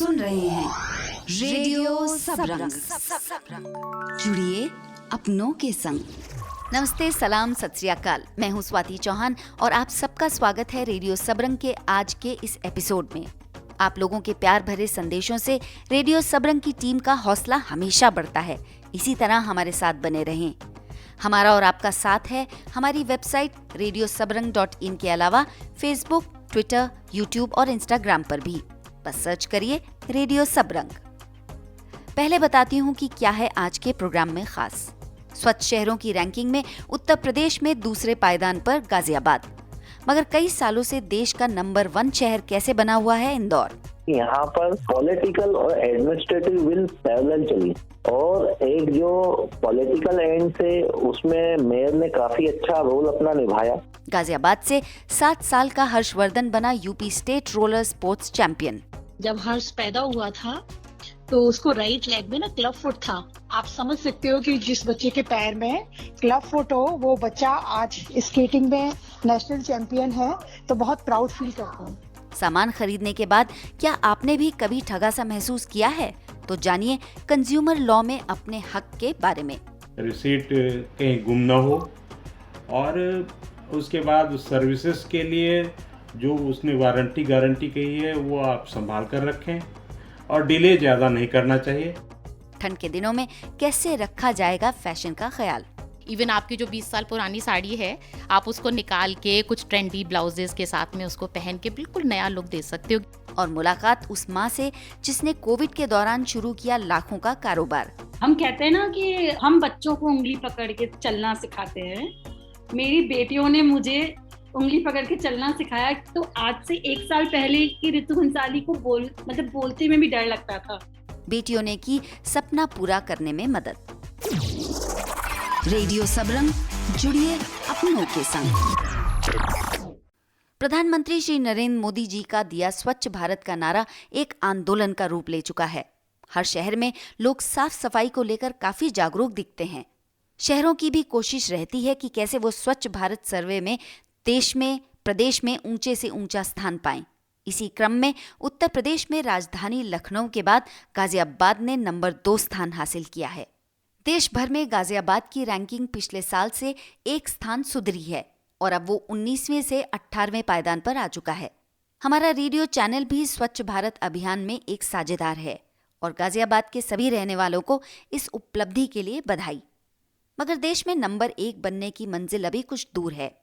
सुन रहे हैं रेडियो सबरंग। जुड़िए अपनों के संग। नमस्ते, सलाम, सत श्री अकाल। मैं हूँ स्वाति चौहान और आप सबका स्वागत है रेडियो सबरंग के आज के इस एपिसोड में। आप लोगों के प्यार भरे संदेशों से रेडियो सबरंग की टीम का हौसला हमेशा बढ़ता है। इसी तरह हमारे साथ बने रहें। हमारा और आपका साथ है हमारी वेबसाइट radiosabranग.in के अलावा फेसबुक, ट्विटर, यूट्यूब और इंस्टाग्राम पर भी। बस सर्च करिए रेडियो सबरंग। पहले बताती हूँ कि क्या है आज के प्रोग्राम में खास। स्वच्छ शहरों की रैंकिंग में उत्तर प्रदेश में दूसरे पायदान पर गाजियाबाद, मगर कई सालों से देश का नंबर 1 शहर कैसे बना हुआ है इंदौर। यहाँ पर पॉलिटिकल और एडमिनिस्ट्रेटिव विल पैरेलल चली और एक जो पॉलिटिकल एंड से उसमें मेयर ने काफी अच्छा रोल अपना निभाया। गाजियाबाद से 7 साल का हर्षवर्धन बना UP state roller sports champion. जब हर्ष पैदा हुआ था तो उसको राइट लेग में ना क्लब फुट था। आप समझ सकते हो कि जिस बच्चे के पैर में क्लब फुट हो वो बच्चा आज स्केटिंग में नेशनल चैंपियन है, तो बहुत प्राउड फील करता हूँ। सामान खरीदने के बाद क्या आपने भी कभी ठगा सा महसूस किया है? तो जानिए कंज्यूमर लॉ में अपने हक के बारे में। रिसीट कहीं गुम न हो और उसके बाद सर्विसेज के लिए जो उसने वारंटी गारंटी कही है वो आप संभाल कर रखें और डिले ज़्यादा नहीं करना चाहिए। ठंड के दिनों में कैसे रखा जाएगा फैशन का ख्याल। इवन आपकी जो 20 साल पुरानी साड़ी है, आप उसको निकाल के कुछ ट्रेंडी ब्लाउजेस के साथ में उसको पहन के बिल्कुल नया लुक दे सकते हो। और मुलाकात उस माँ से जिसने कोविड के दौरान शुरू किया लाखों का कारोबार। हम कहते हैं ना कि हम बच्चों को उंगली पकड़ के चलना सिखाते हैं। मेरी बेटियों ने मुझे उंगली पकड़ के चलना सिखाया। तो आज से 1 साल पहले की ऋतु हंसाली को बोलते में भी डर लगता था। बेटियों ने की सपना पूरा करने में मदद। रेडियो सबरंग, जुड़िए अपनों के संग। प्रधानमंत्री श्री नरेंद्र मोदी जी का दिया स्वच्छ भारत का नारा एक आंदोलन का रूप ले चुका है। हर शहर में लोग साफ सफाई को लेकर काफी जागरूक दिखते हैं। शहरों की भी कोशिश रहती है कि कैसे वो स्वच्छ भारत सर्वे में देश में, प्रदेश में ऊंचे से ऊंचा स्थान पाएं। इसी क्रम में उत्तर प्रदेश में राजधानी लखनऊ के बाद गाजियाबाद ने नंबर 2 स्थान हासिल किया है। देश भर में गाजियाबाद की रैंकिंग पिछले साल से 1 स्थान सुधरी है और अब वो 19वें से 18वें पायदान पर आ चुका है। हमारा रेडियो चैनल भी स्वच्छ भारत अभियान में एक साझेदार है और गाजियाबाद के सभी रहने वालों को इस उपलब्धि के लिए बधाई। मगर देश में नंबर 1 बनने की मंजिल अभी कुछ दूर है।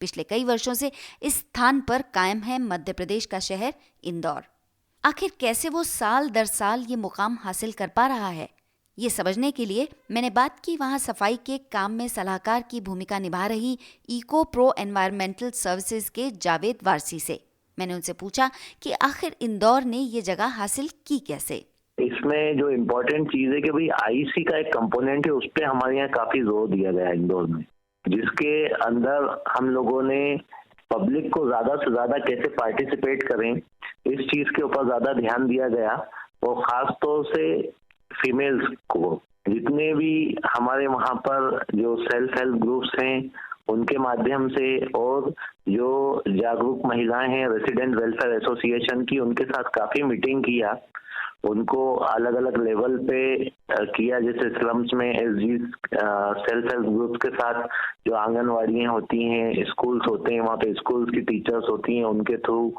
पिछले कई वर्षों से इस स्थान पर कायम है मध्य प्रदेश का शहर इंदौर। आखिर कैसे वो साल दर साल ये मुकाम हासिल कर पा रहा है, ये समझने के लिए मैंने बात की वहाँ सफाई के काम में सलाहकार की भूमिका निभा रही इको प्रो एनवायरमेंटल सर्विसेज के जावेद वारसी से। मैंने उनसे पूछा कि आखिर इंदौर ने ये जगह हासिल की कैसे। इसमें जो इम्पोर्टेंट चीज है कि भाई आईसी का एक कंपोनेंट है, उस पर हमारे यहाँ काफी जोर दिया गया है इंदौर में, जिसके अंदर हम लोगों ने पब्लिक को ज्यादा से ज्यादा कैसे पार्टिसिपेट करें इस चीज के ऊपर ज्यादा ध्यान दिया गया। और खास तौर से फीमेल्स को, जितने भी हमारे वहाँ पर जो सेल्फ हेल्प ग्रुप्स हैं उनके माध्यम से और जो जागरूक महिलाएं हैं रेसिडेंट वेलफेयर एसोसिएशन की, उनके साथ काफी मीटिंग किया। उनको अलग अलग लेवल पे किया, जैसे स्लम्स में एसजी सेल्फ हेल्प ग्रुप्स के साथ जो आंगनवाड़ियाँ होती हैं, स्कूल्स होते हैं, वहाँ पे स्कूल्स की टीचर्स होती हैं, उनके थ्रू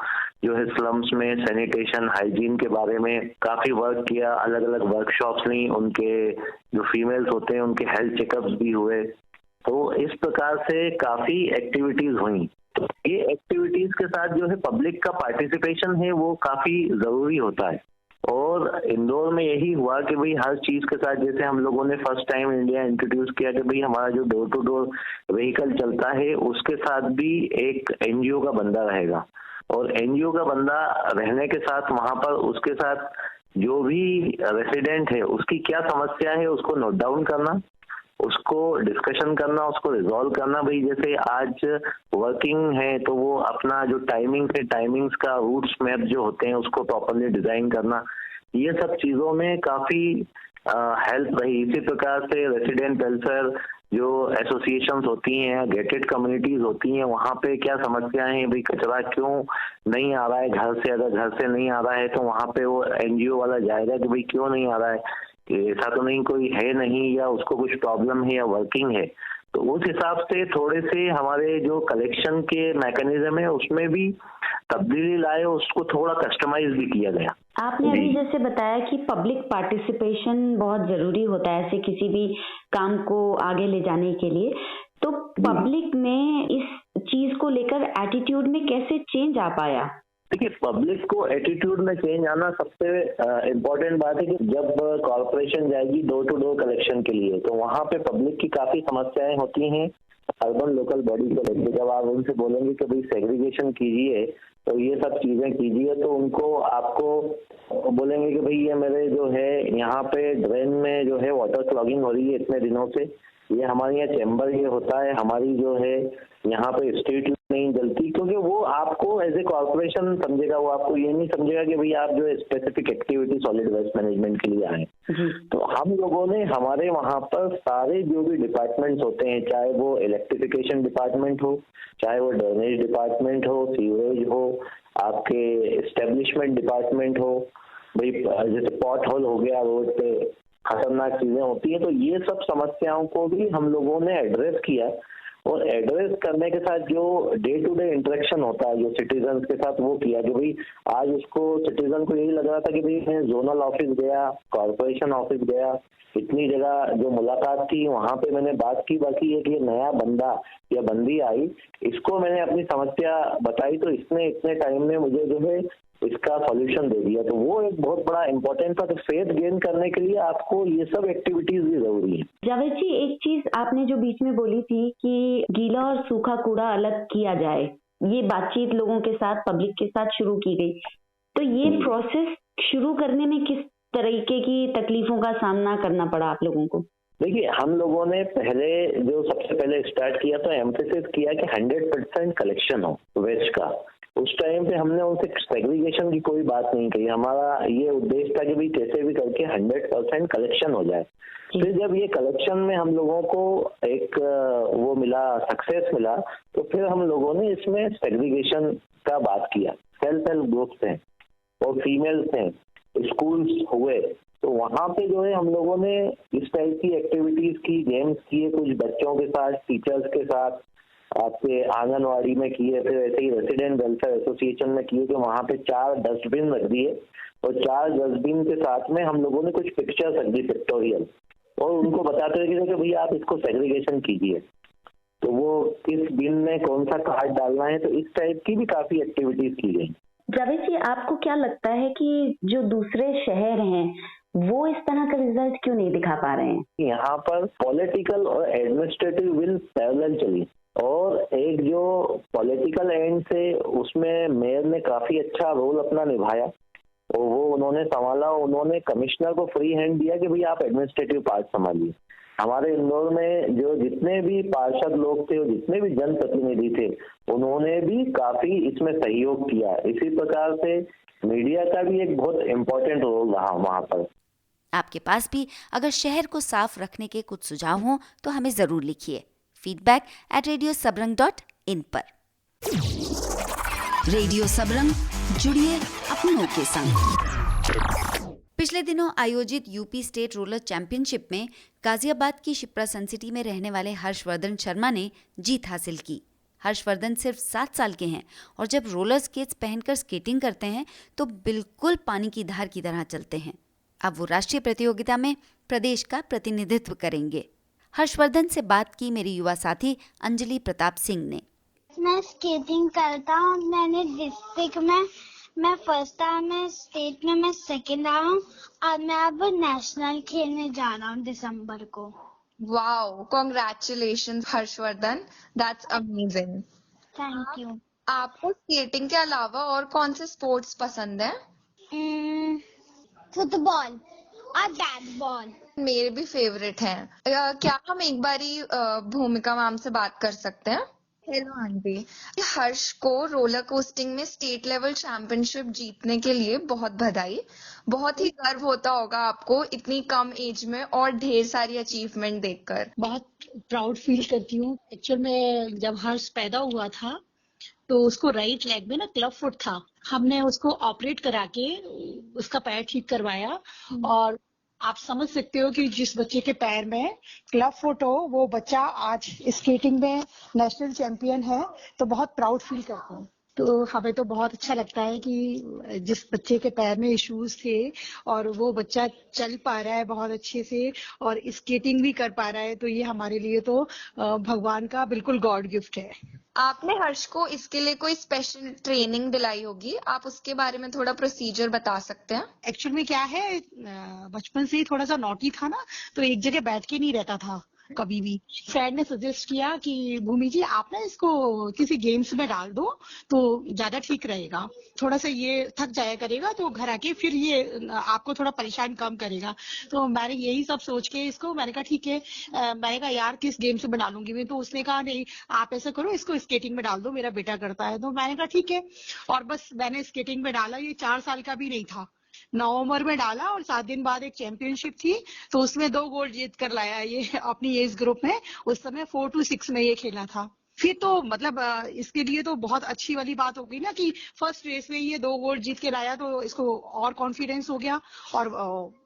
जो है स्लम्स में सैनिटेशन हाइजीन के बारे में काफी वर्क किया। अलग अलग वर्कशॉप्स ली, उनके जो फीमेल्स होते हैं उनके हेल्थ चेकअप्स भी हुए। तो इस प्रकार से काफी एक्टिविटीज हुई। तो ये एक्टिविटीज के साथ जो है पब्लिक का पार्टिसिपेशन है वो काफी जरूरी होता है। और इंदौर में यही हुआ कि भाई हर चीज के साथ, जैसे हम लोगों ने फर्स्ट टाइम इंडिया इंट्रोड्यूस किया कि भाई हमारा जो डोर टू डोर व्हीकल चलता है उसके साथ भी एक एनजीओ का बंदा रहेगा। और एनजीओ का बंदा रहने के साथ वहां पर उसके साथ जो भी रेसिडेंट है उसकी क्या समस्या है उसको नोट डाउन करना, उसको डिस्कशन करना, उसको रिजॉल्व करना। भाई जैसे आज वर्किंग है तो वो अपना जो टाइमिंग है, टाइमिंग्स का रूट्स मैप जो होते हैं उसको प्रॉपरली डिजाइन करना, ये सब चीजों में काफी हेल्प रही। इसी प्रकार से रेसिडेंट वेलफेयर जो एसोसिएशंस होती हैं, गेटेड कम्युनिटीज होती हैं, वहाँ पे क्या समस्याएं हैं, भाई कचरा क्यों नहीं आ रहा है घर से, अगर घर से नहीं आ रहा है तो वहाँ पे वो एनजीओ वाला जाएगा कि भाई क्यों नहीं आ रहा है, कि ऐसा तो नहीं कोई है नहीं, या उसको कुछ प्रॉब्लम है या वर्किंग है। तो उस हिसाब से थोड़े से हमारे जो कलेक्शन के मैकेनिज्म है उसमें भी तब्दीली लाए, उसको थोड़ा कस्टमाइज भी किया गया। आपने अभी जैसे बताया कि पब्लिक पार्टिसिपेशन बहुत जरूरी होता है ऐसे किसी भी काम को आगे ले जाने के लिए, तो पब्लिक में इस चीज को लेकर एटीट्यूड में कैसे चेंज आ पाया? देखिए, पब्लिक को एटीट्यूड में चेंज आना सबसे इम्पोर्टेंट बात है कि जब कॉर्पोरेशन जाएगी डोर टू डोर कलेक्शन के लिए, तो वहाँ पे पब्लिक की काफी समस्याएं होती हैं अर्बन लोकल बॉडी को लेकर। जब आप उनसे बोलेंगे कि भाई सेग्रीगेशन कीजिए, तो ये सब चीजें कीजिए, तो उनको आपको बोलेंगे कि भाई ये मेरे जो है यहाँ पे ड्रेन में जो है वाटर क्लॉगिंग हो रही है इतने दिनों से, ये हमारे यहाँ चैम्बर ये होता है, हमारी जो है यहाँ पे स्ट्रीट नहीं जलती, क्योंकि वो आपको एज ए कॉर्पोरेशन समझेगा, वो आपको ये नहीं समझेगा कि भाई आप जो है specific activity solid waste management के लिए आए। तो हम लोगों ने हमारे वहाँ पर सारे जो भी डिपार्टमेंट्स होते हैं, चाहे वो इलेक्ट्रिफिकेशन डिपार्टमेंट हो, चाहे वो ड्रेनेज डिपार्टमेंट हो, सीवरेज हो, आपके एस्टेब्लिशमेंट डिपार्टमेंट हो, भाई जैसे पॉट होल हो गया रोड पे, खतरनाक चीजें होती है, तो ये सब समस्याओं को भी हम लोगों ने एड्रेस किया। और एड्रेस करने के साथ जो डे टू डे इंटरेक्शन होता है जो सिटीजन के साथ, वो किया कि भाई आज उसको सिटीजन को यही लग रहा था कि भाई मैं जोनल ऑफिस गया, कॉर्पोरेशन ऑफिस गया, इतनी जगह जो मुलाकात थी वहां पे मैंने बात की, बाकी एक ये नया बंदा या बंदी आई, इसको मैंने अपनी समस्या बताई, तो इसने इतने टाइम में मुझे जो है इसका सॉल्यूशन दे दिया। तो वो एक बहुत बड़ा इम्पोर्टेंट था। तो फेथ गेन करने के लिए आपको ये सब एक्टिविटीज भी जरूरी है। जावेद जी, एक चीज आपने जो बीच में बोली थी कि गीला और सूखा कूड़ा अलग किया जाए, ये बातचीत लोगों के साथ, पब्लिक के साथ शुरू की गई, तो ये प्रोसेस शुरू करने में किस तरीके की तकलीफों का सामना करना पड़ा आप लोगों को? देखिए, हम लोगों ने पहले जो सबसे पहले स्टार्ट किया तो एम्फेसिस किया कि 100% कलेक्शन हो वेस्ट का। उस टाइम पे हमने उनसे सेग्रीगेशन की कोई बात नहीं कही। हमारा ये उद्देश्य था कि भाई कैसे भी करके 100% कलेक्शन हो जाए। फिर जब ये कलेक्शन में हम लोगों को एक वो मिला, सक्सेस मिला, तो फिर हम लोगों ने इसमें सेग्रीगेशन का बात किया। सेल्फ हेल्प ग्रुप्स हैं और फीमेल्स हैं, स्कूल्स हुए, तो वहाँ पे जो है हम लोगों ने इस टाइप की एक्टिविटीज की, गेम्स किए, कुछ बच्चों के साथ, टीचर्स के साथ, आपके आंगनवाड़ी में किए, फिर ऐसे ही रेसिडेंट वेलफेयर एसोसिएशन में किए, तो वहाँ पे 4 डस्टबिन रख दिए और 4 डस्टबिन के साथ में हम लोगों ने कुछ पिक्चर्स रख दी पिक्टोरियल, और उनको बताते रहे कि भैया आप इसको सेग्रीगेशन कीजिए, तो वो किस बिन में कौन सा कार्ड डालना है। तो इस टाइप की भी काफी एक्टिविटीज की गई। जावेद जी, आपको क्या लगता है कि जो दूसरे शहर हैं वो इस तरह का रिजल्ट क्यों नहीं दिखा पा रहे हैं? यहाँ पर पॉलिटिकल और एडमिनिस्ट्रेटिव विल पैरेलल चली, और एक जो पॉलिटिकल एंड से उसमें मेयर ने काफी अच्छा रोल अपना निभाया, और वो उन्होंने संभाला। उन्होंने कमिश्नर को फ्री हैंड दिया कि भाई आप एडमिनिस्ट्रेटिव पार्ट संभालिए। हमारे इंदौर में जो जितने भी पार्षद लोग थे और जितने भी जनप्रतिनिधि थे, उन्होंने भी काफी इसमें सहयोग किया। इसी प्रकार से मीडिया का भी एक बहुत इम्पोर्टेंट रोल रहा वहाँ पर। आपके पास भी अगर शहर को साफ रखने के कुछ सुझाव हों तो हमें जरूर लिखिए feedback@radiosabrang.in पर। रेडियो सबरंग, जुड़िए अपनों के संग। पिछले दिनों आयोजित यूपी स्टेट रोलर चैंपियनशिप में गाजियाबाद की शिप्रा सन सिटी में रहने वाले हर्षवर्धन शर्मा ने जीत हासिल की। हर्षवर्धन सिर्फ 7 साल के हैं और जब रोलर स्केट्स पहनकर स्केटिंग करते हैं तो बिल्कुल पानी की धार की तरह चलते हैं। अब वो राष्ट्रीय प्रतियोगिता में प्रदेश का प्रतिनिधित्व करेंगे। हर्षवर्धन से बात की मेरी युवा साथी अंजलि प्रताप सिंह ने। मैं स्केटिंग करता हूँ। मैंने डिस्ट्रिक्ट में मैं फर्स्ट आया, मैं स्टेट में मैं सेकंड आया हूँ, और मैं अब नेशनल खेलने जा रहा हूँ दिसंबर को। Wow, congratulations Harshvardhan, that's amazing. Thank you. आपको स्केटिंग के अलावा और कौन से स्पोर्ट्स पसंद है? फुटबॉल और बैट बॉल मेरे भी फेवरेट हैं। क्या हम एक बारी भूमिका मैम से बात कर सकते हैं? Hello aunty. हर्ष को रोलर कोस्टिंग में स्टेट लेवल चैंपियनशिप जीतने के लिए बहुत बधाई। बहुत ही गर्व होता होगा आपको इतनी कम एज में और ढेर सारी अचीवमेंट देखकर। बहुत प्राउड फील करती हूँ। एक्चुअल में जब हर्ष पैदा हुआ था तो उसको राइट लेग में ना क्लब फुट था। हमने उसको ऑपरेट करा के उसका पैर ठीक करवाया और आप समझ सकते हो कि जिस बच्चे के पैर में क्लब फुट हो वो बच्चा आज स्केटिंग में नेशनल चैंपियन है। तो बहुत प्राउड फील करता हूँ। तो हमें तो बहुत अच्छा लगता है कि जिस बच्चे के पैर में इश्यूज थे और वो बच्चा चल पा रहा है बहुत अच्छे से और स्केटिंग भी कर पा रहा है, तो ये हमारे लिए तो भगवान का बिल्कुल गॉड गिफ्ट है। आपने हर्ष को इसके लिए कोई स्पेशल ट्रेनिंग दिलाई होगी, आप उसके बारे में थोड़ा प्रोसीजर बता सकते हैं? एक्चुअल में क्या है, बचपन से ही थोड़ा सा नॉटी था ना, तो एक जगह बैठ के नहीं रहता था कभी भी। फ्रेंड ने सजेस्ट किया कि भूमि जी आप ना इसको किसी गेम्स में डाल दो तो ज्यादा ठीक रहेगा, थोड़ा सा ये थक जाया करेगा तो घर आके फिर ये आपको थोड़ा परेशान कम करेगा। तो मैंने यही सब सोच के इसको मैंने कहा ठीक है। मैंने कहा यार किस गेम्स में डालूंगी मैं, तो उसने कहा नहीं आप ऐसा करो इसको स्केटिंग में डाल दो, मेरा बेटा करता है। तो मैंने कहा ठीक है, और बस मैंने स्केटिंग में डाला। ये 4 साल का भी नहीं था, नवंबर में डाला और 7 दिन बाद एक चैंपियनशिप थी तो उसमें 2 गोल्ड जीत कर लाया ये अपनी एज ग्रुप में। उस समय 4 to 6 में ये खेला था। फिर तो मतलब इसके लिए तो बहुत अच्छी वाली बात हो गई ना कि फर्स्ट रेस में ये 2 गोल्ड जीत के लाया, तो इसको और कॉन्फिडेंस हो गया और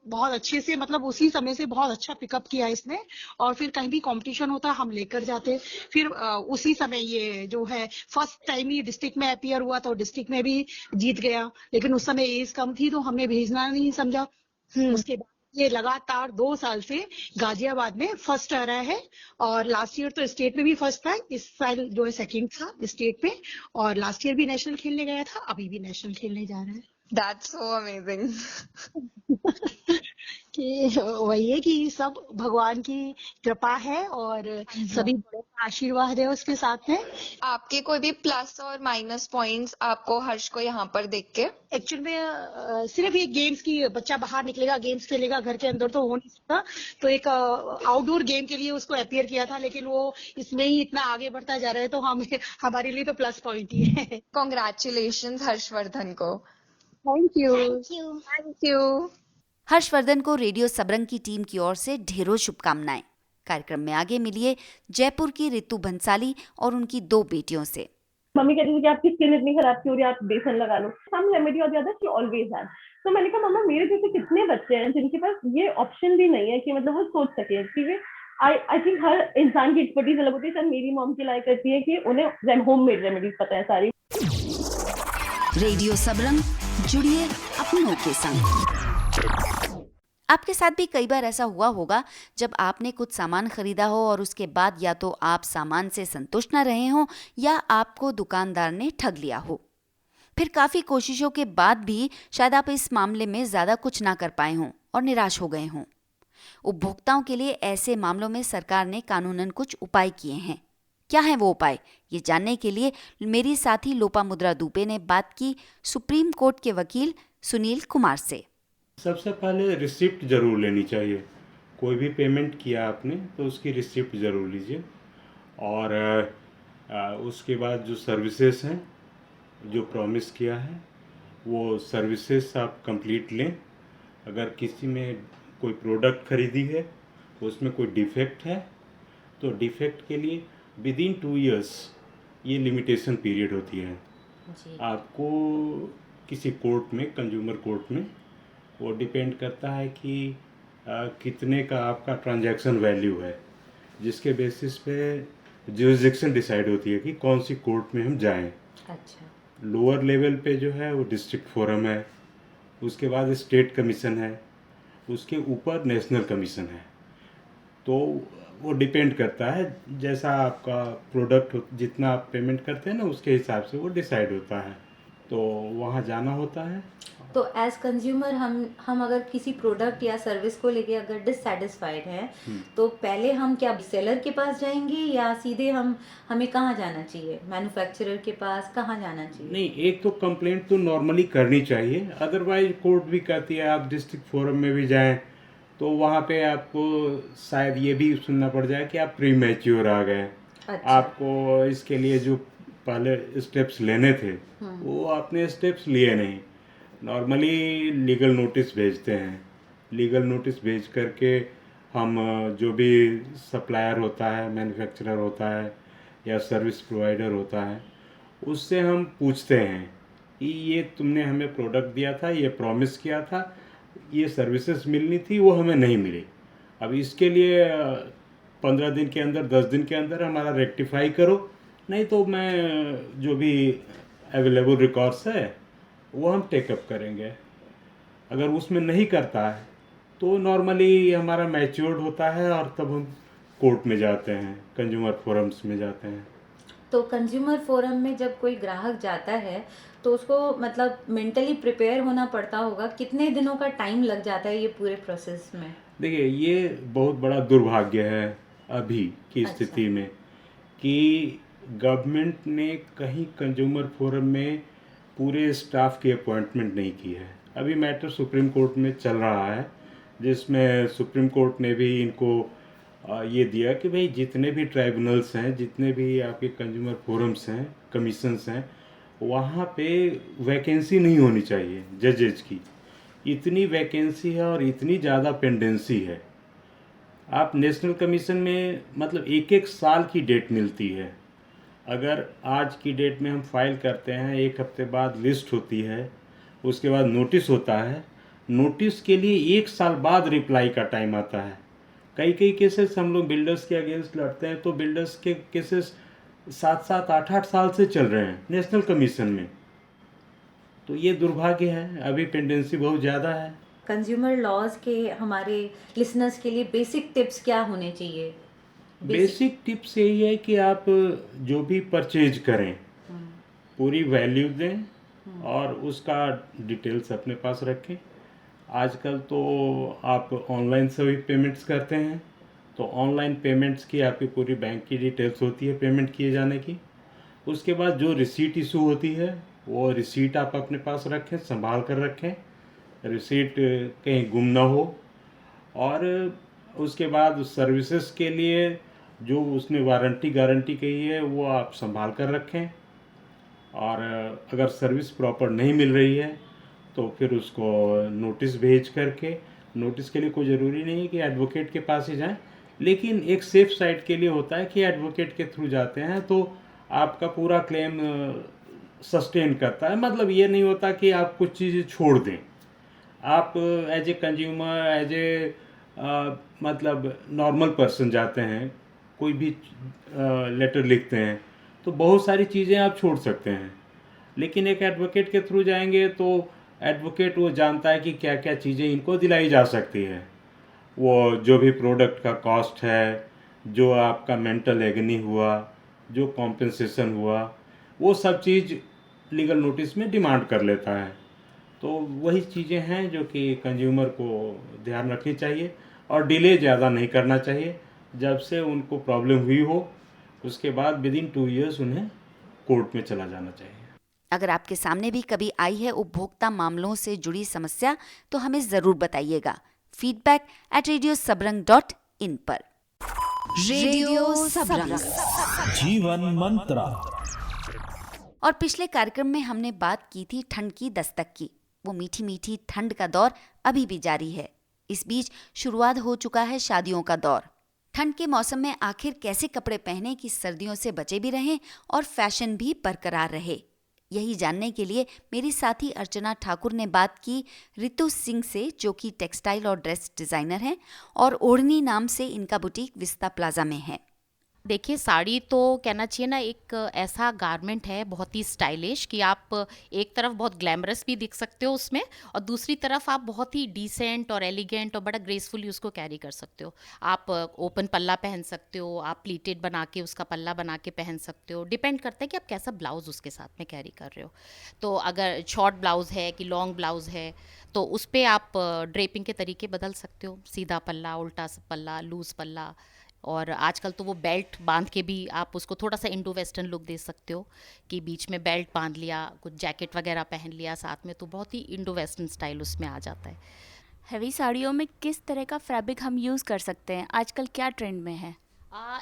बहुत अच्छे से मतलब उसी समय से बहुत अच्छा पिकअप किया इसने। और फिर कहीं भी कंपटीशन होता हम लेकर जाते। फिर उसी समय ये जो है फर्स्ट टाइम ही डिस्ट्रिक्ट में अपीयर हुआ तो डिस्ट्रिक्ट में भी जीत गया, लेकिन उस समय एज कम थी तो हमने भेजना नहीं समझा। उसके बाद ये लगातार 2 साल से गाजियाबाद में फर्स्ट आ रहा है और लास्ट ईयर तो स्टेट में भी फर्स्ट था, इस साल जो है सेकंड था स्टेट में, और लास्ट ईयर भी नेशनल खेलने गया था, अभी भी नेशनल खेलने जा रहा है। That's so amazing. कि वही है कि सब भगवान की कृपा है और सभी बड़ों का आशीर्वाद है उसके साथ में। आपके कोई भी प्लस और माइनस पॉइंट्स आपको हर्ष को यहाँ पर देख के? एक्चुअल में सिर्फ ये गेम्स की, बच्चा बाहर निकलेगा गेम्स खेलेगा, घर के अंदर तो हो नहीं सकता, तो एक आउटडोर गेम के लिए उसको अपीयर किया था, लेकिन वो इसमें ही इतना आगे बढ़ता जा रहा है तो हम हमारे लिए तो प्लस पॉइंट ही है। कॉन्ग्रेचुलेशंस हर्षवर्धन को। Thank you. Thank you. Harshvardhan को रेडियो सबरंग की टीम की ओर से ढेरों शुभकामनाएं। कार्यक्रम में आगे मिलिए जयपुर की रितु भंसाली और उनकी 2 बेटियों से। मम्मी कहती थी कि आपकी स्किन इतनी खराब क्यों हो रही है, आप बेसन लगा लो। सम रेमेडी और the other she always has. तो मैंने कहा मम्मा मेरे जैसे कितने बच्चे हैं जिनके पास ये ऑप्शन भी नहीं है कि मतलब वो सोच सके, क्योंकि आई थिंक हर इंसान की एक्सपर्टीज अलग होती है। सर मेरी मॉम की लाइक करती है कि उन्हें होममेड रेमेडीज पता है सारी। रेडियो सबरंग, जुड़िए अपनों के संग। आपके साथ भी कई बार ऐसा हुआ होगा जब आपने कुछ सामान खरीदा हो और उसके बाद या तो आप सामान से संतुष्ट न रहे हो या आपको दुकानदार ने ठग लिया हो। फिर काफ़ी कोशिशों के बाद भी शायद आप इस मामले में ज़्यादा कुछ ना कर पाए हों और निराश हो गए हों। उपभोक्ताओं के लिए ऐसे मामलों में सरकार ने कानूनन कुछ उपाय किए हैं। क्या है वो उपाय, ये जानने के लिए मेरी साथी लोपामुद्रा दुबे ने बात की सुप्रीम कोर्ट के वकील सुनील कुमार से। सबसे पहले रिसिप्ट ज़रूर लेनी चाहिए। कोई भी पेमेंट किया आपने तो उसकी रिसिप्ट ज़रूर लीजिए, और उसके बाद जो सर्विसेज हैं जो प्रॉमिस किया है वो सर्विसेज आप कंप्लीट लें। अगर किसी में कोई प्रोडक्ट खरीदी है उसमें कोई डिफेक्ट है तो डिफेक्ट के लिए विदिन 2 years ये लिमिटेशन पीरियड होती है। आपको किसी कोर्ट में, कंज्यूमर कोर्ट में, वो डिपेंड करता है कि कितने का आपका ट्रांजैक्शन वैल्यू है, जिसके बेसिस पे जुरिसडिक्शन डिसाइड होती है कि कौन सी कोर्ट में हम जाएं। अच्छा। लोअर लेवल पे जो है वो डिस्ट्रिक्ट फोरम है, उसके बाद स्टेट कमीशन है, उसके ऊपर नेशनल कमीशन है। तो वो डिपेंड करता है जैसा आपका प्रोडक्ट जितना आप पेमेंट करते हैं ना उसके हिसाब से वो डिसाइड होता है, तो वहाँ जाना होता है। तो एज कंज्यूमर हम अगर किसी प्रोडक्ट या सर्विस को लेके अगर डिससेटिस्फाइड हैं तो पहले हम क्या सेलर के पास जाएंगे या सीधे हमें कहाँ जाना चाहिए, मैन्युफैक्चरर के पास कहाँ जाना चाहिए? नहीं, एक तो कंप्लेंट तो नॉर्मली करनी चाहिए, अदरवाइज कोर्ट भी कहती है आप डिस्ट्रिक्ट फोरम में भी जाएं तो वहाँ पे आपको शायद ये भी सुनना पड़ जाए कि आप प्री मैच्योर आ गए। अच्छा। आपको इसके लिए जो पहले स्टेप्स लेने थे वो आपने स्टेप्स लिए नहीं। नॉर्मली लीगल नोटिस भेजते हैं, लीगल नोटिस भेज करके हम जो भी सप्लायर होता है, मैन्युफैक्चरर होता है या सर्विस प्रोवाइडर होता है, उससे हम पूछते हैं कि ये तुमने हमें प्रोडक्ट दिया था, ये प्रॉमिस किया था, ये सर्विसेज मिलनी थी, वो हमें नहीं मिली। अब इसके लिए 15 दिन के अंदर, 10 दिन के अंदर हमारा रेक्टिफाई करो, नहीं तो मैं जो भी अवेलेबल रिकॉर्ड्स है वो हम टेकअप करेंगे। अगर उसमें नहीं करता है तो नॉर्मली हमारा मैच्योर्ड होता है और तब हम कोर्ट में जाते हैं, कंज्यूमर फोरम्स में जाते हैं। तो कंज्यूमर फोरम में जब कोई ग्राहक जाता है तो उसको मतलब मेंटली प्रिपेयर होना पड़ता होगा, कितने दिनों का टाइम लग जाता है ये पूरे प्रोसेस में? देखिए, ये बहुत बड़ा दुर्भाग्य है अभी की अच्छा। स्थिति में कि गवर्नमेंट ने कहीं कंज्यूमर फोरम में पूरे स्टाफ की अपॉइंटमेंट नहीं की है। अभी मैटर सुप्रीम कोर्ट में चल रहा है, जिसमें सुप्रीम कोर्ट ने भी इनको ये दिया कि भाई जितने भी ट्राइब्यूनल्स हैं, जितने भी आपके कंज्यूमर फोरम्स हैं, कमीशंस हैं, वहाँ पे वैकेंसी नहीं होनी चाहिए जजेज की। इतनी वैकेंसी है और इतनी ज़्यादा पेंडेंसी है। आप नेशनल कमीशन में मतलब एक एक साल की डेट मिलती है। अगर आज की डेट में हम फाइल करते हैं, एक हफ्ते बाद लिस्ट होती है, उसके बाद नोटिस होता है, नोटिस के लिए 1 साल बाद रिप्लाई का टाइम आता है। कई कई केसेस हम लोग बिल्डर्स के अगेंस्ट लड़ते हैं तो बिल्डर्स के केसेस 7-7, 8-8 साल से चल रहे हैं नेशनल कमीशन में। तो ये दुर्भाग्य है, अभी पेंडेंसी बहुत ज़्यादा है। कंज्यूमर लॉज के हमारे लिसनर्स के लिए बेसिक टिप्स क्या होने चाहिए? बेसिक टिप्स यही है कि आप जो भी परचेज करें पूरी वैल्यू दें और उसका डिटेल्स अपने पास रखें। आजकल तो आप ऑनलाइन सभी पेमेंट्स करते हैं, तो ऑनलाइन पेमेंट्स की आपकी पूरी बैंक की डिटेल्स होती है पेमेंट किए जाने की। उसके बाद जो रिसीट इशू होती है वो रिसीट आप अपने पास रखें, संभाल कर रखें, रिसीट कहीं गुम ना हो। और उसके बाद सर्विसेज के लिए जो उसने वारंटी गारंटी कही है वो आप संभाल कर रखें। और अगर सर्विस प्रॉपर नहीं मिल रही है तो फिर उसको नोटिस भेज करके, नोटिस के लिए कोई ज़रूरी नहीं है कि एडवोकेट के पास ही जाएं, लेकिन एक सेफ साइड के लिए होता है कि एडवोकेट के थ्रू जाते हैं तो आपका पूरा क्लेम सस्टेन करता है। मतलब ये नहीं होता कि आप कुछ चीज़ें छोड़ दें। आप as a consumer, as a मतलब नॉर्मल पर्सन जाते हैं, कोई भी लेटर लिखते हैं तो बहुत सारी चीज़ें आप छोड़ सकते हैं, लेकिन एक एडवोकेट के थ्रू जाएंगे तो एडवोकेट वो जानता है कि क्या क्या चीज़ें इनको दिलाई जा सकती है। वो जो भी प्रोडक्ट का कॉस्ट है, जो आपका मेंटल एगनी हुआ, जो कॉम्पेंसेशन हुआ, वो सब चीज़ लीगल नोटिस में डिमांड कर लेता है। तो वही चीज़ें हैं जो कि कंज्यूमर को ध्यान रखनी चाहिए और डिले ज़्यादा नहीं करना चाहिए। जब से उनको प्रॉब्लम हुई हो उसके बाद विदिन 2 ईयर्स उन्हें कोर्ट में चला जाना चाहिए। अगर आपके सामने भी कभी आई है उपभोक्ता मामलों से जुड़ी समस्या तो हमें ज़रूर बताइएगा। feedback@radiosabran.in पर। रेडियो सबरंग, जीवन मंत्र। और पिछले कार्यक्रम में हमने बात की थी ठंड की दस्तक की। वो मीठी मीठी ठंड का दौर अभी भी जारी है। इस बीच शुरुआत हो चुका है शादियों का दौर। ठंड के मौसम में आखिर कैसे कपड़े पहने कि सर्दियों से बचे भी रहें और फैशन भी बरकरार रहे, यही जानने के लिए मेरी साथी अर्चना ठाकुर ने बात की रितु सिंह से, जो कि टेक्सटाइल और ड्रेस डिज़ाइनर हैं और ओढ़नी नाम से इनका बुटीक विस्ता प्लाजा में है। देखिए, साड़ी तो कहना चाहिए ना एक ऐसा गारमेंट है बहुत ही स्टाइलिश कि आप एक तरफ बहुत ग्लैमरस भी दिख सकते हो उसमें और दूसरी तरफ आप बहुत ही डिसेंट और एलिगेंट और बड़ा ग्रेसफुली उसको कैरी कर सकते हो। आप ओपन पल्ला पहन सकते हो, आप प्लीटेड बना के उसका पल्ला बना के पहन सकते हो। डिपेंड करता है कि आप कैसा ब्लाउज़ उसके साथ में कैरी कर रहे हो। तो अगर शॉर्ट ब्लाउज़ है कि लॉन्ग ब्लाउज़ है तो उस पर आप ड्रेपिंग के तरीके बदल सकते हो, सीधा पल्ला, उल्टा पल्ला, लूज़ पल्ला, और आजकल तो वो बेल्ट बांध के भी आप उसको थोड़ा सा इंडो वेस्टर्न लुक दे सकते हो कि बीच में बेल्ट बांध लिया, कुछ जैकेट वगैरह पहन लिया साथ में, तो बहुत ही इंडो वेस्टर्न स्टाइल उसमें आ जाता है। हैवी साड़ियों में किस तरह का फैब्रिक हम यूज़ कर सकते हैं? आजकल क्या ट्रेंड में है?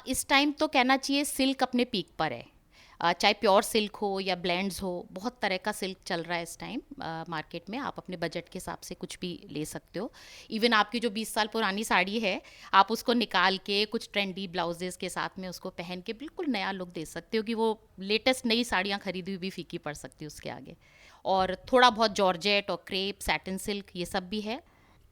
इस टाइम तो कहना चाहिए सिल्क अपने पीक पर है। चाहे प्योर सिल्क हो या ब्लेंड्स हो, बहुत तरह का सिल्क चल रहा है इस टाइम मार्केट में। आप अपने बजट के हिसाब से कुछ भी ले सकते हो। इवन आपकी जो 20 साल पुरानी साड़ी है, आप उसको निकाल के कुछ ट्रेंडी ब्लाउजेस के साथ में उसको पहन के बिल्कुल नया लुक दे सकते हो कि वो लेटेस्ट नई साड़ियाँ खरीदी हुई भी फीकी पड़ सकती है उसके आगे। और थोड़ा बहुत जॉर्जेट और क्रेप, सैटिन सिल्क, ये सब भी है।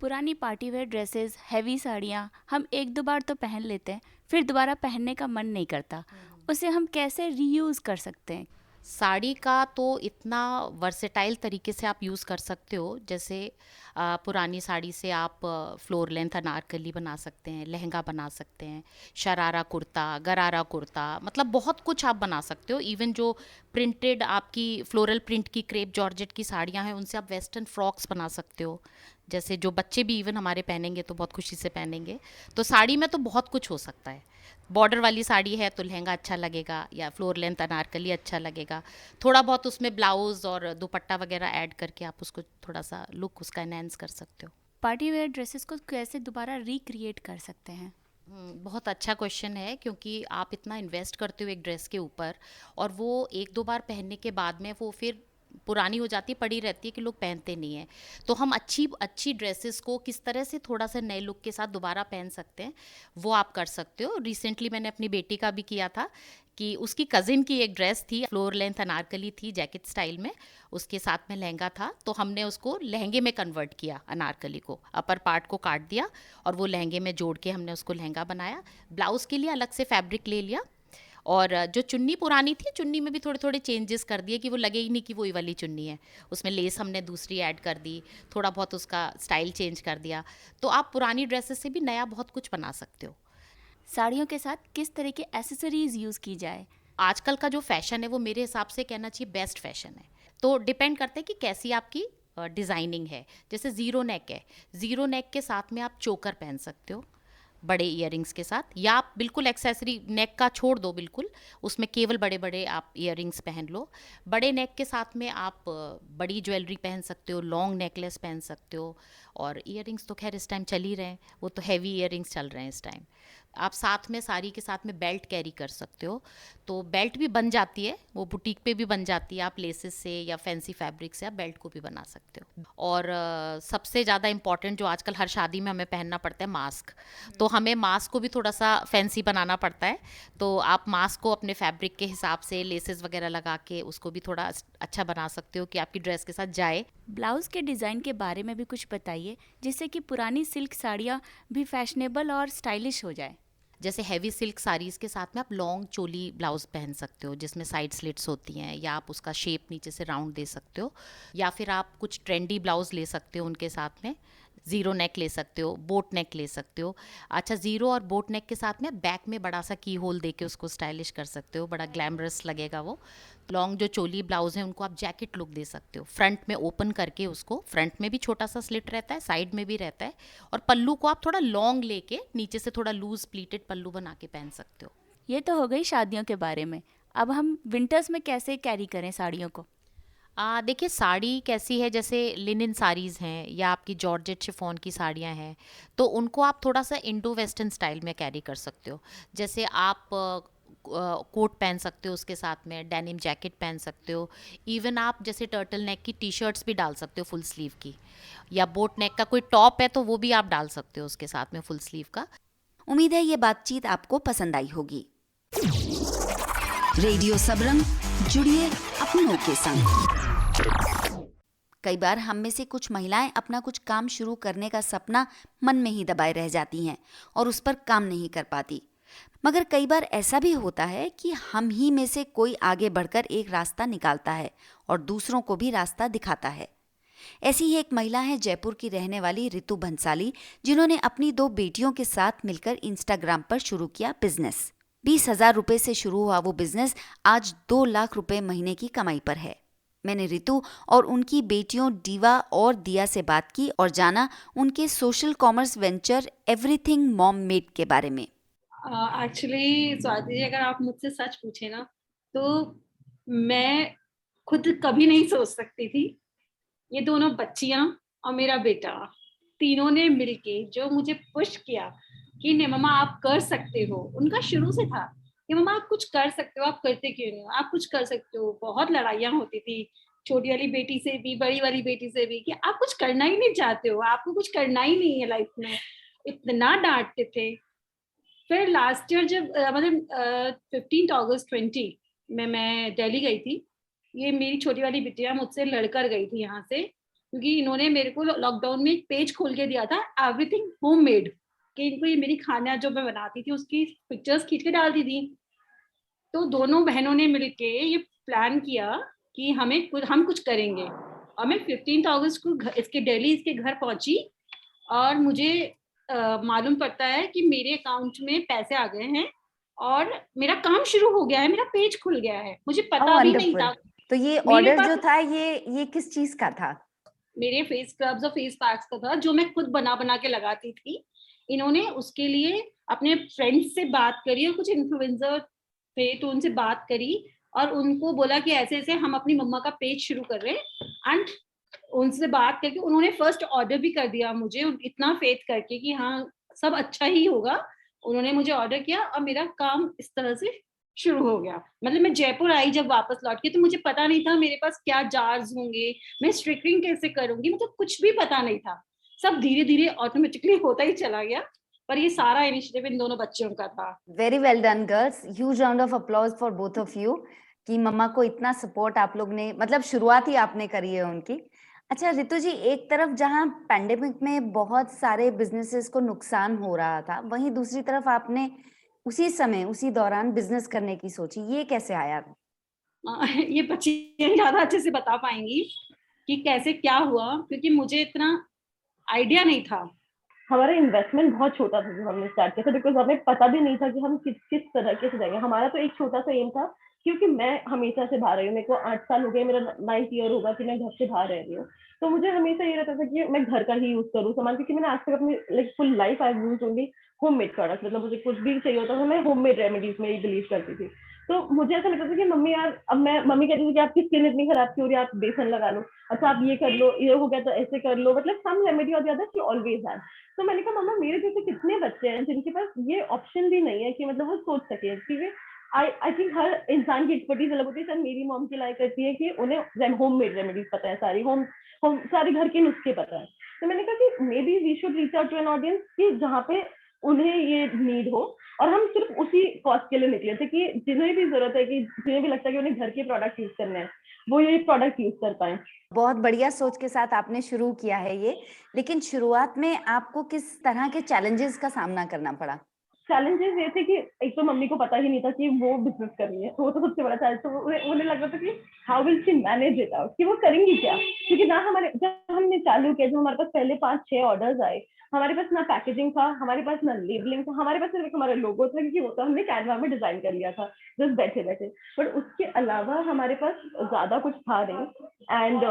पुरानी पार्टी वेयर ड्रेसेस, हैवी साड़ियाँ हम एक दो बार तो पहन लेते हैं, फिर दोबारा पहनने का मन नहीं करता। उसे हम कैसे रीयूज़ कर सकते हैं? साड़ी का तो इतना वर्सेटाइल तरीके से आप यूज़ कर सकते हो। जैसे पुरानी साड़ी से आप फ्लोर लेंथ अनारकली बना सकते हैं, लहंगा बना सकते हैं, शरारा कुर्ता, गरारा कुर्ता, मतलब बहुत कुछ आप बना सकते हो। इवन जो प्रिंटेड आपकी फ्लोरल प्रिंट की क्रेप जॉर्जेट की साड़ियाँ हैं, उनसे आप वेस्टर्न फ्रॉक्स बना सकते हो। जैसे जो बच्चे भी इवन हमारे पहनेंगे तो बहुत खुशी से पहनेंगे। तो साड़ी में तो बहुत कुछ हो सकता है। बॉर्डर वाली साड़ी है तो लहंगा अच्छा लगेगा, या फ्लोर लेंथ अनारकली अच्छा लगेगा। थोड़ा बहुत उसमें ब्लाउज और दुपट्टा वगैरह ऐड करके आप उसको थोड़ा सा लुक उसका एनहेंस कर सकते हो। पार्टी वेयर ड्रेसेस को कैसे दोबारा रिक्रिएट कर सकते हैं? बहुत अच्छा क्वेश्चन है, क्योंकि आप इतना इन्वेस्ट करते हो एक ड्रेस के ऊपर और वो एक दो बार पहनने के बाद में वो फिर पुरानी हो जाती है, पड़ी रहती है कि लोग पहनते नहीं हैं। तो हम अच्छी अच्छी ड्रेसेस को किस तरह से थोड़ा सा नए लुक के साथ दोबारा पहन सकते हैं, वो आप कर सकते हो। रिसेंटली मैंने अपनी बेटी का भी किया था कि उसकी कज़िन की एक ड्रेस थी, फ्लोर लेंथ अनारकली थी, जैकेट स्टाइल में, उसके साथ में लहंगा था। तो हमने उसको लहंगे में कन्वर्ट किया, अनारकली को अपर पार्ट को काट दिया और वो लहंगे में जोड़ के हमने उसको लहंगा बनाया। ब्लाउज़ के लिए अलग से फैब्रिक ले लिया, और जो चुन्नी पुरानी थी, चुन्नी में भी थोड़े थोड़े चेंजेस कर दिए कि वो लगे ही नहीं कि वही वाली चुन्नी है। उसमें लेस हमने दूसरी ऐड कर दी, थोड़ा बहुत उसका स्टाइल चेंज कर दिया। तो आप पुरानी ड्रेसेस से भी नया बहुत कुछ बना सकते हो। साड़ियों के साथ किस तरह के एसेसरीज यूज़ की जाए? आजकल का जो फैशन है वो मेरे हिसाब से कहना चाहिए बेस्ट फैशन है। तो डिपेंड करता है कि कैसी आपकी डिज़ाइनिंग है। जैसे ज़ीरो नेक है, ज़ीरो नेक के साथ में आप चोकर पहन सकते हो बड़े इयररिंग्स के साथ, या आप बिल्कुल एक्सेसरी नेक का छोड़ दो, बिल्कुल उसमें केवल बड़े बड़े आप इयररिंग्स पहन लो। बड़े नेक के साथ में आप बड़ी ज्वेलरी पहन सकते हो, लॉन्ग नेकलेस पहन सकते हो। और इयररिंग्स तो खैर इस टाइम चल ही रहे हैं, वो तो हैवी इयररिंग्स चल रहे हैं इस टाइम। आप साथ में साड़ी के साथ में बेल्ट कैरी कर सकते हो, तो बेल्ट भी बन जाती है, वो बुटीक पे भी बन जाती है। आप लेसेस से या फैंसी फैब्रिक से आप बेल्ट को भी बना सकते हो। और सबसे ज़्यादा इम्पॉर्टेंट जो आजकल हर शादी में हमें पहनना पड़ता है, मास्क। तो हमें मास्क को भी थोड़ा सा फैंसी बनाना पड़ता है। तो आप मास्क को अपने फैब्रिक के हिसाब से लेसेस वगैरह लगा के उसको भी थोड़ा अच्छा बना सकते हो कि आपकी ड्रेस के साथ जाए। ब्लाउज़ के डिज़ाइन के बारे में भी कुछ बताइए, जिससे कि पुरानी सिल्क साड़ियाँ भी फैशनेबल और स्टाइलिश हो जाए। जैसे हैवी सिल्क साड़ीज़ के साथ में आप लॉन्ग चोली ब्लाउज़ पहन सकते हो, जिसमें साइड स्लिट्स होती हैं, या आप उसका शेप नीचे से राउंड दे सकते हो। या फिर आप कुछ ट्रेंडी ब्लाउज़ ले सकते हो उनके साथ में। ज़ीरो नेक ले सकते हो, बोट नेक ले सकते हो। अच्छा, ज़ीरो और बोट नेक के साथ में बैक में बड़ा सा की होल दे के उसको स्टाइलिश कर सकते हो, बड़ा ग्लैमरस लगेगा वो। लॉन्ग जो चोली ब्लाउज हैं उनको आप जैकेट लुक दे सकते हो, फ्रंट में ओपन करके उसको, फ्रंट में भी छोटा सा स्लिट रहता है, साइड में भी रहता है। और पल्लू को आप थोड़ा लॉन्ग लेके नीचे से थोड़ा लूज प्लीटेड पल्लू बना के पहन सकते हो। ये तो हो गई शादियों के बारे में। अब हम विंटर्स में कैसे कैरी करें साड़ियों को? देखिए, साड़ी कैसी है, जैसे लिनन साड़ीज़ हैं या आपकी जॉर्जेट शिफॉन की साड़ियाँ हैं, तो उनको आप थोड़ा सा इंडो वेस्टर्न स्टाइल में कैरी कर सकते हो। जैसे आप कोट पहन सकते हो, उसके साथ में डेनिम जैकेट पहन सकते हो। इवन आप जैसे टर्टल नेक की टी शर्ट्स भी डाल सकते हो फुल स्लीव की, या बोट नेक का कोई टॉप है तो वो भी आप डाल सकते हो उसके साथ में फुल स्लीव का। उम्मीद है ये बातचीत आपको पसंद आई होगी। रेडियो सबरंग, जुड़िए अपनों के संग। कई बार हम में से कुछ महिलाएं अपना कुछ काम शुरू करने का सपना मन में ही दबाए रह जाती हैं और उस पर काम नहीं कर पाती। मगर कई बार ऐसा भी होता है कि हम ही में से कोई आगे बढ़कर एक रास्ता निकालता है और दूसरों को भी रास्ता दिखाता है। ऐसी ही एक महिला है जयपुर की रहने वाली रितु भंसाली, जिन्होंने अपनी 2 बेटियों के साथ मिलकर इंस्टाग्राम पर शुरू किया बिजनेस। 20,000 रुपए से शुरू हुआ वो बिजनेस आज 2 लाख रुपए महीने की कमाई पर है। मैंने रितु और उनकी बेटियों डीवा और दिया से बात की और जाना उनके social commerce venture everything mom made के बारे में। एक्चुअली स्वाति जी, अगर आप मुझसे सच पूछे ना, तो मैं खुद कभी नहीं सोच सकती थी। ये दोनों बच्चियां और मेरा बेटा, तीनों ने मिलके जो मुझे पुश किया, कि नहीं मम्मा आप कर सकते हो, उनका शुरू से था कि मम्मा आप कुछ कर सकते हो, आप करते क्यों नहीं हो, आप कुछ कर सकते हो। बहुत लड़ाइयाँ होती थी छोटी वाली बेटी से भी, बड़ी वाली बेटी से भी, कि आप कुछ करना ही नहीं चाहते हो, आपको कुछ करना ही नहीं है लाइफ में, इतना डांटते थे। फिर लास्ट ईयर जब मतलब 15 अगस्त 20 में मैं दिल्ली गई थी, ये मेरी छोटी वाली बिटिया मुझसे लड़कर गई थी यहाँ से, क्योंकि इन्होंने मेरे को लॉकडाउन में एक पेज खोल के दिया था, एवरीथिंग होममेड, कि इनको ये मेरी खाना जो मैं बनाती थी उसकी पिक्चर्स खींच के डाल दी थी। तो दोनों बहनों ने मिलके ये प्लान किया कि हम कुछ करेंगे, और मैं 15 अगस्त को इसके दिल्ली इसके घर पहुंची, और मुझे मालूम पड़ता है कि मेरे अकाउंट में पैसे आ गए हैं और मेरा काम शुरू हो गया है, मेरा पेज खुल गया है, मुझे पता भी नहीं था। तो ये मेरे ऑर्डर पास जो था ये किस चीज का था? मेरे फेस स्क्रब्स और फेस पैक्स का था, जो मैं खुद बना बना के लगाती थी। इन्होंने उसके लिए अपने फ्रेंड्स से बात करी, और कुछ इन्फ्लुएंसर थे तो उनसे बात करी, और उनको बोला कि ऐसे ऐसे हम अपनी मम्मा का पेज शुरू कर रहे हैं। एंड उनसे बात करके उन्होंने फर्स्ट ऑर्डर भी कर दिया मुझे, इतना फेथ करके कि हाँ सब अच्छा ही होगा। उन्होंने मुझे ऑर्डर किया और मेरा काम इस तरह से शुरू हो गया। मतलब मैं जयपुर आई जब वापस लौट के, तो मुझे पता नहीं था मेरे पास क्या जार्स होंगे, मैं स्ट्रिकरिंग कैसे करूंगी, मतलब कुछ भी पता नहीं था। सब धीरे धीरे ऑटोमेटिकली होता ही चला गया, पर ये सारा इनिशिएटिव इन दोनों बच्चों का था। Very well done girls, huge round of applause for both of you कि मम्मा को इतना सपोर्ट आप लोग ने, मतलब शुरुआत ही आपने करी है उनकी। अच्छा रितु जी, एक तरफ जहां पैंडेमिक में बहुत सारे बिजनेसेस को नुकसान हो रहा था, वहीं दूसरी तरफ आपने उसी समय उसी दौरान बिजनेस करने की सोची, ये कैसे आया? ये बच्चियां ज्यादा अच्छे से बता पाएंगी कि कैसे क्या हुआ, क्योंकि मुझे इतना आइडिया नहीं था। हमारा इन्वेस्टमेंट बहुत छोटा था जब हमने स्टार्ट किया था, बिकॉज हमें पता भी नहीं था कि हम किस तरीके से जाएंगे। हमारा तो एक छोटा सा एम था, क्योंकि मैं हमेशा से बाहर रही हूँ, मेरे को 8 साल हो गए, मेरा 9th ईयर होगा कि मैं घर से बाहर रह रही हूँ। तो मुझे हमेशा ये रहता था कि मैं घर का ही यूज करूँ सामान, क्योंकि मैंने आज तक अपनी like full life I use only homemade product. मतलब मुझे कुछ भी चाहिए होता था, मैं होममेड रेमेडीज में ही बिलीव करती थी। तो मुझे ऐसा लगता था कि मम्मी यार, अब मैं मम्मी कहती थी कि आपकी स्किन इतनी खराब क्यों हो रही है, आप बेसन लगा लो, अच्छा आप ये कर लो, ये हो गया तो ऐसे कर लो, मतलब सम रेमेडी और ज्यादा शी ऑलवेज हैड। तो मैंने कहा मम्मा मेरे जैसे कितने बच्चे हैं जिनके पास ये ऑप्शन भी नहीं है कि मतलब वो सोच सके, क्योंकि आई थिंक हर इंसान की एक्सपर्टीज अलग होती है। सर मेरी मॉम की लाइक करती है कि उन्हें होममेड रेमेडीज पता है, सारी सारे घर के नुस्खे पता है। तो मैंने कहा कि maybe we should reach out to an audience कि जहाँ पे उन्हें ये नीड हो, और हम सिर्फ उसी कॉस्ट के लिए निकले थे कि जिन्हें भी जरूरत है, कि जिन्हें भी लगता है कि उन्हें घर के प्रोडक्ट यूज करने हैं, वो ये प्रोडक्ट यूज कर पाए। बहुत बढ़िया सोच के साथ आपने शुरू किया है ये, लेकिन शुरुआत में आपको किस तरह के चैलेंजेस का सामना करना पड़ा? चैलेंजेस ये थे कि एक तो मम्मी को पता ही नहीं था कि वो बिजनेस कर रही है, वो तो सबसे बड़ा चैलेंज। तो उन्हें लग रहा था कि how will she manage it out, कि वो करेंगी क्या, क्योंकि ना हमारे जब हमने चालू किया, जब हमारे पास पहले 5-6 ऑर्डर्स आए, हमारे पास ना पैकेजिंग था, हमारे पास ना लेबलिंग था, हमारे पास सिर्फ हमारा लोगो था, क्योंकि वो तो हमने कैनवा में डिजाइन कर लिया था जस्ट बैठे बैठे। बट उसके अलावा हमारे पास ज्यादा कुछ था नहीं, एंड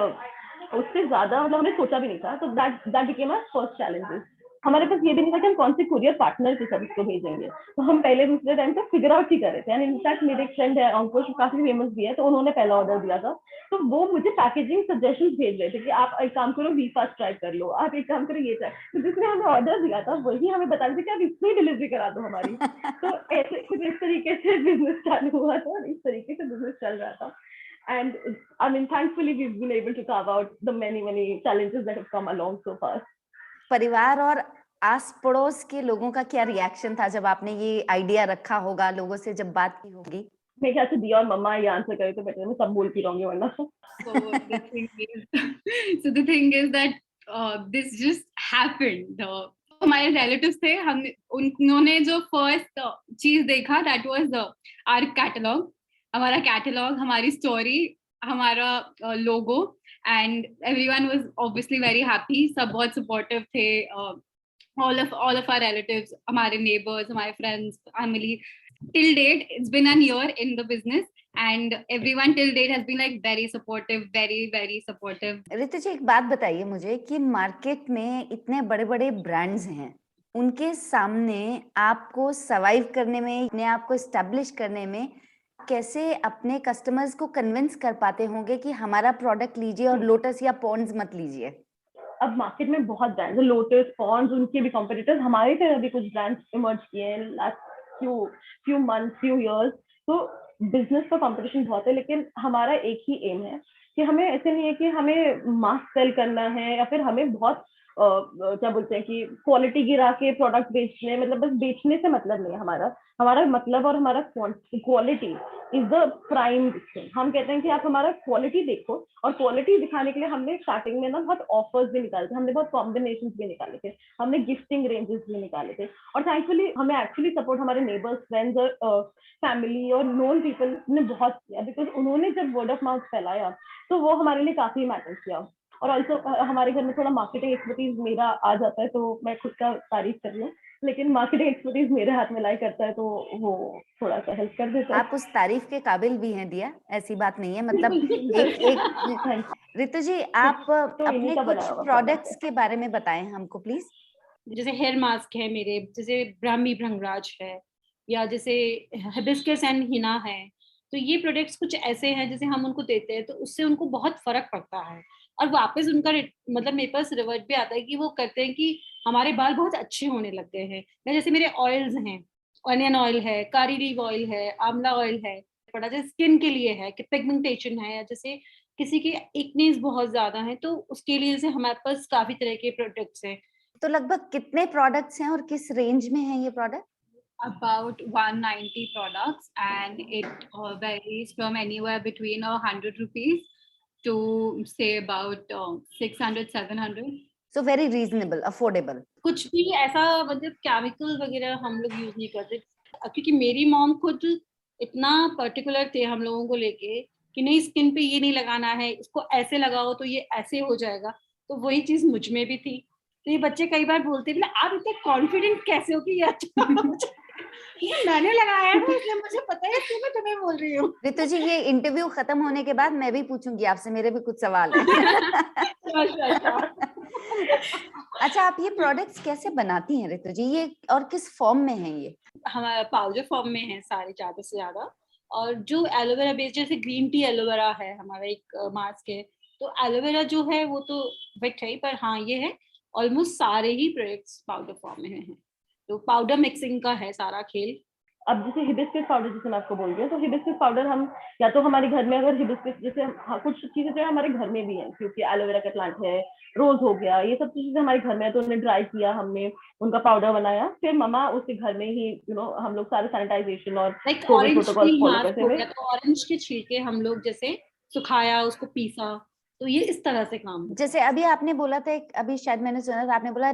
उससे ज्यादा मतलब हमने सोचा भी नहीं था। तो that became our first challenges. हमारे पास ये भी नहीं था कि हम कौन से कुरियर पार्टनर के साथ इसको भेजेंगे, तो हम पहले दूसरे टाइम पे फिगर आउट ही कर रहे थे। एंड इनफैक्ट मेरे एक फ्रेंड है अंकुश, काफी फेमस भी है, तो उन्होंने पहला ऑर्डर दिया था, तो वो मुझे पैकेजिंग सजेशंस भेज रहे थे कि आप एक काम करो, वी फास्ट ट्राई कर लो, आप एक काम करो ये ट्राई। तो जिसने हमें ऑर्डर दिया था वही हमें बता रहे थे कि आप इसमें डिलीवरी करा दो हमारी। तो ऐसे कुछ इस तरीके से बिजनेस चालू हुआ था, और इस तरीके से बिजनेस चल रहा था। And I mean, thankfully, we've been able to carve out the many challenges that have come along so far. परिवार और आस पड़ोस के लोगों का क्या रिएक्शन था जब आपने ये आइडिया रखा होगा, लोगों से जब बात की होगी? मेरे ख्याल से दिया और मम्मा ये आंसर करे तो बेटर, मैं सब बोलती रहूंगी वरना। So the thing is that this just happened. हमारे रिलेटिव्स थे, हम उन्होंने जो फर्स्ट चीज देखा that was our catalog, हमारा कैटलॉग, हमारी स्टोरी, हमारा logo, and everyone was obviously very happy. सब बहुत सपोर्टिव थे, all of our relatives, हमारे नेबर्स, हमारे friends, family. Till date, it's been a year in the business, and everyone till date has been like very supportive, very supportive. Ritu ji, एक बात बताइए मुझे कि मार्केट में इतने बड़े बड़े ब्रांड्स हैं, उनके सामने आपको सर्वाइव करने में, अपने आप को एस्टेब्लिश करने में कैसे अपने कस्टमर्स को कन्विंस कर पाते होंगे कि हमारा प्रोडक्ट लीजिए और लोटस या पॉन्ड्स मत लीजिए? अब मार्केट में बहुत ब्रांड्स, लोटस, पॉन्ड्स, उनके भी कॉम्पिटिटर्स, हमारी तरह भी कुछ ब्रांड्स इमर्ज किए हैं last few months, few years. तो बिजनेस का कंपटीशन बहुत है, लेकिन हमारा एक ही एम है कि हमें ऐसे नहीं है कि हमें मास सेल करना है या फिर हमें बहुत क्या बोलते हैं कि क्वालिटी गिरा के प्रोडक्ट बेचने, मतलब बस बेचने से मतलब नहीं है हमारा। हमारा मतलब और हमारा quality is the prime thing. हम कहते हैं कि आप हमारा क्वालिटी देखो, और क्वालिटी दिखाने के लिए हमने स्टार्टिंग में ना बहुत ऑफर्स भी निकाले थे, हमने बहुत कॉम्बिनेशन भी निकाले थे, हमने गिफ्टिंग रेंजेस भी निकाले थे। और थैंकफुली हमें एक्चुअली सपोर्ट हमारे नेबर्स, फ्रेंड्स और फैमिली और नोन पीपल ने बहुत किया, बिकॉज उन्होंने जब वर्ड ऑफ माउथ फैलाया तो वो हमारे लिए काफी मैटर किया। और ऑल्सो हमारे घर में थोड़ा मार्केटिंग एक्सपर्टीज मेरा आ जाता है, तो मैं खुद का तारीफ कर रही हूँ, लेकिन मार्केटिंग एक्सपर्टीज मेरे हाथ में लाई करता है, तो वो थोड़ा सा हेल्प कर देता है। आप उस तारीफ के काबिल भी हैं दिया, ऐसी बात नहीं है। मतलब एक रितु जी, आप अपने कुछ प्रोडक्ट्स के बारे में बताएं हमको प्लीज। जैसे हेयर मास्क है मेरे, जैसे ब्राह्मी भृंगराज है, या जैसे हिबिस्कस एंड हिना है। तो ये प्रोडक्ट्स कुछ ऐसे हैं जैसे हम उनको देते हैं तो उससे उनको बहुत फर्क पड़ता है, और वापस उनका मतलब मेरे पास रिवर्ट भी आता है कि वो करते हैं कि हमारे बाल बहुत अच्छे होने लगते हैं। या जैसे मेरे ऑयल्स हैं, ऑनियन ऑयल है, कारी लीव ऑयल है, आंवला ऑयल है, बड़ा जैसे स्किन के लिए है कि पिगमेंटेशन है, या जैसे किसी के एक्नेस बहुत ज्यादा है तो उसके लिए जैसे हमारे पास काफी तरह के प्रोडक्ट्स हैं। तो लगभग कितने प्रोडक्ट्स हैं और किस रेंज में हैं ये product? About 190 products, and it varies from anywhere between 100 rupees to say about 600-700. So very reasonable, affordable. कुछ भी ऐसा मतलब केमिकल वगैरह हम लोग यूज नहीं करते, क्योंकि मेरी मॉम खुद इतना पर्टिकुलर थे हम लोगों को लेके कि नहीं स्किन पे ये नहीं लगाना है, इसको ऐसे लगाओ तो ये ऐसे हो जाएगा। तो वही चीज मुझ में भी थी। तो ये बच्चे कई बार बोलते हैं आप इतने कॉन्फिडेंट कैसे हो कि ये अच्छा मैंने लगाया है इसलिए मुझे पता है, इसलिए मैं तुम्हें बोल रही हूँ। रितु जी, ये इंटरव्यू खत्म होने के बाद मैं भी पूछूंगी आपसे, मेरे भी कुछ सवाल हैं। अच्छा, आप ये प्रोडक्ट्स कैसे बनाती हैं रितु जी, ये और किस फॉर्म में हैं ये? हमारा पाउडर फॉर्म में है सारे ज्यादा से ज्यादा, और जो एलोवेरा बेस्ड जैसे ग्रीन टी एलोवेरा है हमारा एक मास्क है, तो एलोवेरा जो है वो तो वेट है, पर हाँ ये है ऑलमोस्ट सारे ही प्रोडक्ट्स पाउडर फॉर्म में हैं। तो पाउडर मिक्सिंग का है सारा खेल। अब जैसे हिबिस्कस पाउडर जैसे मैं आपको बोल रही हूँ, तो हिबिस्कस पाउडर हम या तो हमारे घर में अगर हिबिस्कस जैसे हाँ, कुछ चीजें जो है हमारे घर में भी है, क्योंकि एलोवेरा का प्लांट है, रोज हो गया, ये सब चीजें हमारे घर में है, तो उन्हें ड्राई किया हमने, उनका पाउडर बनाया, फिर मम्मा उसके घर में ही हम लोग सारे सैनिटाइजेशन और कोविड प्रोटोकॉल फॉलो करते हुए, तो ऑरेंज के छिलके हम लोग जैसे सुखाया, उसको पीसा, तो ये इस तरह से काम। जैसे अभी आपने बोला था, अभी शायद मैंने सुना था, आपने बोला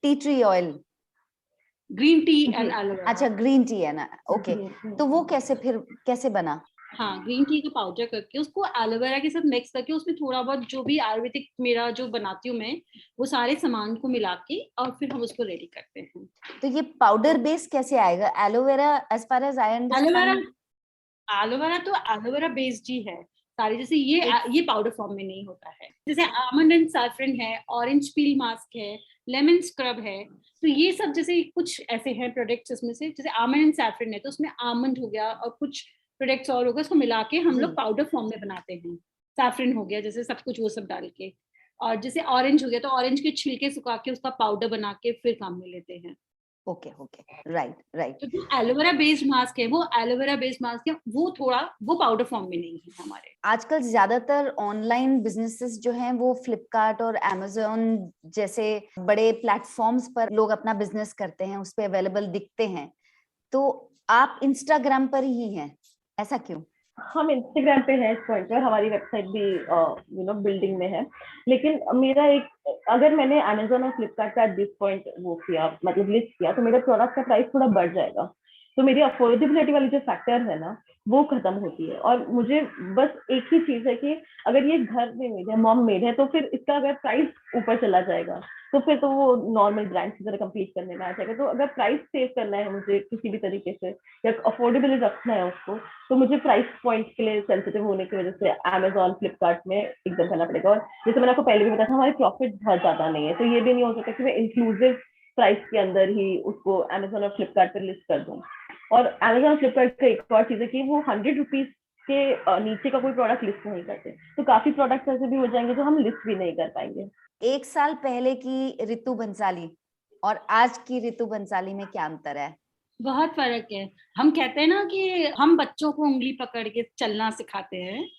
tea tree oil, green tea and aloe vera. अच्छा, ग्रीन टी है ना, ओके। तो वो कैसे बना? हाँ, ग्रीन टी का पाउडर करके उसको एलोवेरा के साथ मिक्स करके उसमें थोड़ा बहुत जो भी आयुर्वेदिक मेरा जो बनाती हूँ मैं, वो सारे सामान को मिला के और फिर हम उसको रेडी करते हैं। तो ये पाउडर बेस कैसे आएगा? Aloe vera as far as I understand, aloe vera तो एलोवेरा बेस्ड ही है सारी, जैसे ये पाउडर फॉर्म में नहीं होता है। जैसे आमंड एंड सैफरन है, ऑरेंज पील मास्क है, लेमन स्क्रब है, तो ये सब जैसे कुछ ऐसे हैं प्रोडक्ट्स इसमें से, जैसे आमंड एंड सैफरन है तो उसमें आमंड हो गया और कुछ प्रोडक्ट्स और हो गए, उसको मिला के हम लोग पाउडर फॉर्म में बनाते हैं। सैफरन हो गया जैसे सब कुछ वो सब डाल के, और जैसे ऑरेंज हो गया तो ऑरेंज के छिलके सुखा के उसका पाउडर बना के फिर काम में लेते हैं। Okay, right. तो जो एलोवेरा बेस्ड मास्क है वो एलोवेरा बेस्ड मास्क है, वो पाउडर फॉर्म में नहीं है हमारे। आजकल ज्यादातर ऑनलाइन बिजनेसेस जो हैं वो फ्लिपकार्ट और अमेज़न जैसे बड़े प्लेटफॉर्म्स पर लोग अपना बिजनेस करते हैं, उस पे अवेलेबल दिखते हैं, तो आप इंस्टाग्राम पर ही हैं, ऐसा क्यों? हम इंस्टाग्राम पे हैं इस पॉइंट पर, हमारी वेबसाइट भी बिल्डिंग में है, लेकिन मेरा अगर मैंने अमेज़न और फ्लिपकार्ट का दिस पॉइंट वो किया, मतलब लिस्ट किया, तो मेरे प्रोडक्ट का प्राइस थोड़ा बढ़ जाएगा, तो मेरी अफोर्डेबिलिटी वाली जो फैक्टर है ना वो खत्म होती है। और मुझे बस एक ही चीज है कि अगर ये घर में मेड है, मॉम मेड है, तो फिर इसका अगर प्राइस ऊपर चला जाएगा तो फिर तो वो नॉर्मल ब्रांड की तरह कम्पीट करने में आ जाएगा। तो अगर प्राइस सेव करना है मुझे किसी भी तरीके से, या अफोर्डेबल रखना है उसको, तो मुझे प्राइस पॉइंट के लिए सेंसिटिव होने की वजह से अमेज़न फ्लिपकार्ट में एकदम करना पड़ेगा। और जैसे मैंने आपको पहले भी बताया था, हमारे प्रॉफिट बहुत ज्यादा नहीं है, तो ये भी नहीं हो सकता कि मैं इंक्लूसिव प्राइस के अंदर ही उसको अमेज़न और फ्लिपकार्ट पर लिस्ट कर दूँ। और अमेज़न और फ्लिपकार्ट का एक और चीज है कि वो 100 रुपीज के नीचे का कोई प्रोडक्ट लिस्ट नहीं करते, तो काफी प्रोडक्ट्स ऐसे भी हो जाएंगे जो हम लिस्ट भी नहीं कर पाएंगे। 1 साल पहले की रितु बंसाली और आज की रितु बंसाली में क्या अंतर है? बहुत फर्क है। हम कहते हैं ना कि हम बच्चों को उंगली पकड़ के चलना सिखाते हैं।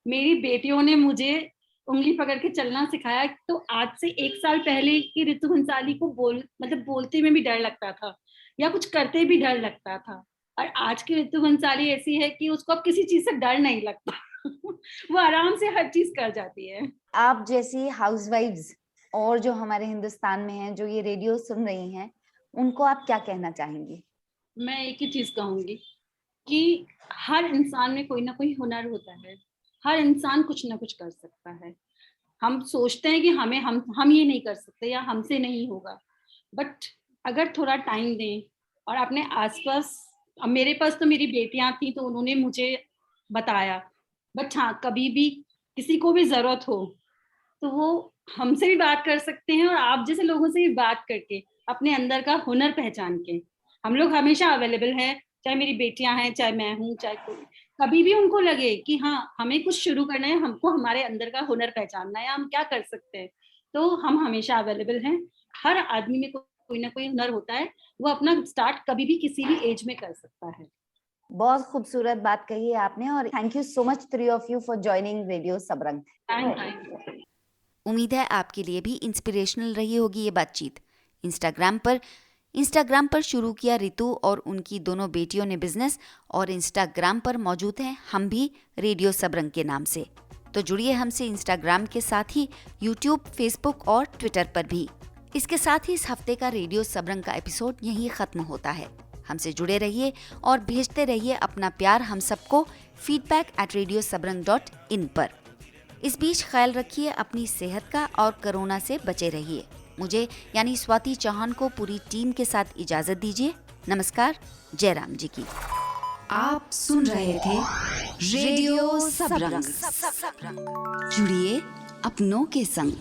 मेरी बेटियों ने मुझे उंगली पकड़ के चलना सिखाया। तो आज से 1 साल पहले की रितु बंसाली को बोलते में भी डर लगता था या कुछ करते भी डर लगता था, और आज की रितु बंसाली ऐसी है कि उसको अब किसी चीज से डर नहीं लगता। वो आराम से हर चीज कर जाती है। आप जैसी हाउसवाइफ्स और जो हमारे हिंदुस्तान में हैं, जो ये रेडियो सुन रही हैं, उनको आप क्या कहना चाहेंगी? मैं एक ही चीज कहूंगी कि हर इंसान में कोई ना कोई हुनर होता है। हर इंसान कुछ ना कुछ कर सकता है। हम सोचते हैं कि हम ये नहीं कर सकते या हमसे नहीं होगा, बट अगर थोड़ा टाइम दें और अपने आसपास, अब मेरे पास तो मेरी बेटियां थी तो उन्होंने मुझे बताया, बट हाँ, कभी भी किसी को भी जरूरत हो तो वो हमसे भी बात कर सकते हैं, और आप जैसे लोगों से भी बात करके अपने अंदर का हुनर पहचान के, हम लोग हमेशा अवेलेबल हैं, चाहे मेरी बेटियां हैं, चाहे मैं हूँ, चाहे कोई, कभी भी उनको लगे कि हाँ हमें कुछ शुरू करना है, हमको हमारे अंदर का हुनर पहचानना है, हम क्या कर सकते हैं, तो हम हमेशा अवेलेबल हैं। हर आदमी में कोई ना कोई हुनर होता है, वो अपना स्टार्ट कभी भी किसी भी एज में कर सकता है। बहुत खूबसूरत बात कही है आपने, और thank you so much 3 of you for joining radio Sabrang. उम्मीद है आपके लिए भी इंस्पिरेशनल रही होगी ये बातचीत। इंस्टाग्राम पर शुरू किया रितु और उनकी दोनों बेटियों ने बिजनेस, और इंस्टाग्राम पर मौजूद हैं हम भी रेडियो सबरंग के नाम से। तो जुड़िए हमसे इंस्टाग्राम के साथ ही यूट्यूब, फेसबुक और ट्विटर पर भी। इसके साथ ही इस हफ्ते का रेडियो सबरंग का एपिसोड यहीं खत्म होता है। हमसे जुड़े रहिए और भेजते रहिए अपना प्यार हम सबको feedback@radiosabrang.in पर। इस बीच ख्याल रखिए अपनी सेहत का और कोरोना से बचे रहिए। मुझे यानी स्वाति चौहान को पूरी टीम के साथ इजाजत दीजिए। नमस्कार, जयराम जी की। आप सुन रहे थे रेडियो सबरंग। जुड़िए अपनों के संग।